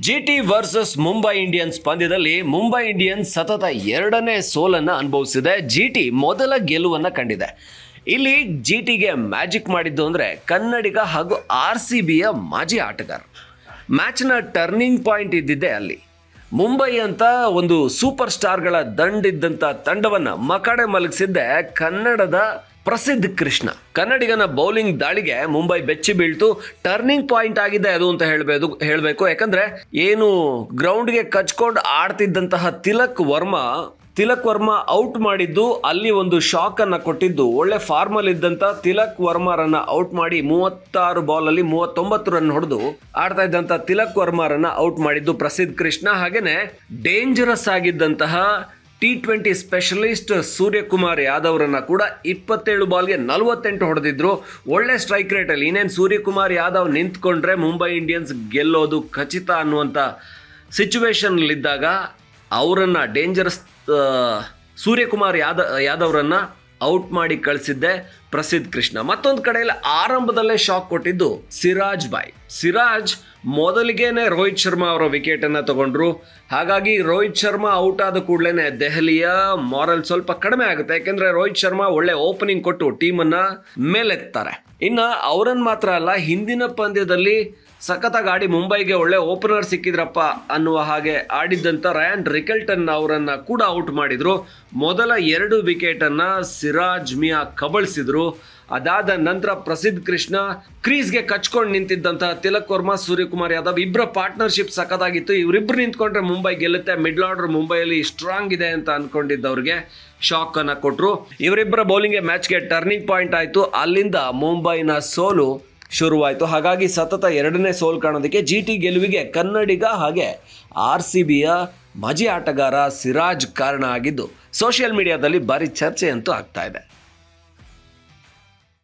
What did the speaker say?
ಜಿಟಿ versus Mumbai Indians ಪಂದ್ಯದಲ್ಲಿ Mumbai Indians ಸತತ ಎರಡನೇ ಸೋಲನ್ನು ಅನುಭವಿಸಿದೆ. ಜಿಟಿ ಮೊದಲ ಗೆಲುವನ್ನು ಕಂಡಿದೆ. ಇಲ್ಲಿ ಜಿಟಿಗೆ ಮ್ಯಾಜಿಕ್ ಮಾಡಿದ್ದು ಅಂದರೆ ಕನ್ನಡಿಗ ಹಾಗೂ RCBಯ ಮಾಜಿ ಆಟಗಾರ. ಮ್ಯಾಚ್ನ ಟರ್ನಿಂಗ್ ಪಾಯಿಂಟ್ ಇದ್ದಿದ್ದೆ ಅಲ್ಲಿ. ಮುಂಬೈ ಅಂತ ಒಂದು ಸೂಪರ್ ಸ್ಟಾರ್ಗಳ ದಂಡಿದ್ದಂಥ ತಂಡವನ್ನು ಮಕಡೆ ಮಲಗಿಸಿದ್ದೆ ಕನ್ನಡದ ಪ್ರಸಿದ್ಧ ಕೃಷ್ಣ. ಕನ್ನಡಿಗನ ಬೌಲಿಂಗ್ ದಾಳಿಗೆ ಮುಂಬೈ ಬೆಚ್ಚಿ ಬೀಳ್ತು. ಟರ್ನಿಂಗ್ ಪಾಯಿಂಟ್ ಆಗಿದೆ ಅದು ಅಂತ ಹೇಳಬೇಕು. ಯಾಕಂದ್ರೆ ಏನು ಗ್ರೌಂಡ್ಗೆ ಕಚ್ಕೊಂಡು ಆಡ್ತಿದ್ದಂತಹ ತಿಲಕ್ ವರ್ಮಾ ಔಟ್ ಮಾಡಿದ್ದು ಅಲ್ಲಿ ಒಂದು ಶಾಕ್ ಅನ್ನ ಕೊಟ್ಟಿದ್ದು. ಒಳ್ಳೆ ಫಾರ್ಮಲ್ ಇದ್ದಂತ ತಿಲಕ್ ವರ್ಮಾರನ್ನ ಔಟ್ ಮಾಡಿ 36 ಬಾಲಲ್ಲಿ 39 ರನ್ ಹೊಡೆದು ಆಡ್ತಾ ಇದ್ದಂತ ತಿಲಕ್ ವರ್ಮಾರನ್ನ ಔಟ್ ಮಾಡಿದ್ದು ಪ್ರಸಿದ್ಧ ಕೃಷ್ಣ. ಹಾಗೇನೆ ಡೇಂಜರಸ್ ಆಗಿದ್ದಂತಹ T20 ಸ್ಪೆಷಲಿಸ್ಟ್ ಸೂರ್ಯಕುಮಾರ್ ಯಾದವ್ರನ್ನ ಕೂಡ 27 ಬಾಲ್ಗೆ 48 ಹೊಡೆದಿದ್ರು. ಒಳ್ಳೆ ಸ್ಟ್ರೈಕ್ ರೇಟಲ್ಲಿ. ಇನ್ನೇನು ಸೂರ್ಯಕುಮಾರ್ ಯಾದವ್ ನಿಂತ್ಕೊಂಡ್ರೆ ಮುಂಬೈ ಇಂಡಿಯನ್ಸ್ ಗೆಲ್ಲೋದು ಖಚಿತ ಅನ್ನುವಂಥ ಸಿಚುವೇಶನ್ನಲ್ಲಿದ್ದಾಗ ಅವರನ್ನು ಡೇಂಜರಸ್ ಸೂರ್ಯಕುಮಾರ್ ಯಾದವ್ರನ್ನ ಔಟ್ ಮಾಡಿ ಕಳಿಸಿದ್ದೆ ಪ್ರಸಿದ್ಧ ಕೃಷ್ಣ. ಮತ್ತೊಂದು ಕಡೆಯಲ್ಲಿ ಆರಂಭದಲ್ಲೇ ಶಾಕ್ ಕೊಟ್ಟಿದ್ದು ಸಿರಾಜ್ ಮೊದಲಿಗೆನೆ ರೋಹಿತ್ ಶರ್ಮಾ ಅವರ ವಿಕೆಟ್ ಅನ್ನ ತಗೊಂಡ್ರು. ಹಾಗಾಗಿ ರೋಹಿತ್ ಶರ್ಮಾ ಔಟ್ ಆದ ಕೂಡಲೇ ದೆಹಲಿಯ ಮಾರಲ್ ಸ್ವಲ್ಪ ಕಡಿಮೆ ಆಗುತ್ತೆ. ಯಾಕೆಂದ್ರೆ ರೋಹಿತ್ ಶರ್ಮಾ ಒಳ್ಳೆ ಓಪನಿಂಗ್ ಕೊಟ್ಟು ಟೀಮನ್ನ ಮೇಲೆತ್ತಾರೆ. ಇನ್ನು ಅವರನ್ನು ಮಾತ್ರ ಅಲ್ಲ, ಹಿಂದಿನ ಪಂದ್ಯದಲ್ಲಿ ಸಖತ್ತಾಗಿ ಆಡಿ ಮುಂಬೈಗೆ ಒಳ್ಳೆ ಓಪನರ್ ಸಿಕ್ಕಿದ್ರಪ್ಪ ಅನ್ನುವ ಹಾಗೆ ಆಡಿದ್ದಂಥ ರಯಾನ್ ರಿಕಲ್ಟನ್ ಅವರನ್ನ ಕೂಡ ಔಟ್ ಮಾಡಿದ್ರು. ಮೊದಲ 2 ವಿಕೆಟನ್ನು ಸಿರಾಜ್ ಮಿಯಾ ಕಬಳಿಸಿದ್ರು. ಅದಾದ ನಂತರ ಪ್ರಸಿದ್ಧ ಕೃಷ್ಣ ಕ್ರೀಸ್ಗೆ ಕಚ್ಕೊಂಡು ನಿಂತಿದ್ದಂತಹ ತಿಲಕ್ ವರ್ಮಾ, ಸೂರ್ಯಕುಮಾರ್ ಯಾದವ್ ಇಬ್ಬರ ಪಾರ್ಟ್ನರ್ಶಿಪ್ ಸಖತ್ತಾಗಿತ್ತು. ಇವರಿಬ್ಬರು ನಿಂತ್ಕೊಂಡ್ರೆ ಮುಂಬೈ ಗೆಲ್ಲುತ್ತೆ. ಮಿಡ್ಲ್ ಆರ್ಡರ್ ಮುಂಬೈಯಲ್ಲಿ ಸ್ಟ್ರಾಂಗ್ ಇದೆ ಅಂತ ಅನ್ಕೊಂಡಿದ್ದವ್ರಿಗೆ ಶಾಕ್ ಅನ್ನ ಕೊಟ್ಟರು. ಇವರಿಬ್ಬರ ಬೌಲಿಂಗ್ ಮ್ಯಾಚ್ಗೆ ಟರ್ನಿಂಗ್ ಪಾಯಿಂಟ್ ಆಯಿತು. ಅಲ್ಲಿಂದ ಮುಂಬೈನ ಸೋಲು ಶುರುವಾಯಿತು. ಹಾಗಾಗಿ ಸತತ 2ನೇ ಸೋಲು ಕಾಣೋದಕ್ಕೆ ಜಿಟಿ ಗೆಲುವಿಗೆ ಕನ್ನಡಿಗ ಹಾಗೆ RCBಯ ಮಾಜಿ ಆಟಗಾರ ಸಿರಾಜ್ ಕಾರಣ ಆಗಿದ್ದು ಸೋಷಿಯಲ್ ಮೀಡಿಯಾದಲ್ಲಿ ಭಾರಿ ಚರ್ಚೆ ಅಂತೂ ಆಗ್ತಾ ಇದೆ.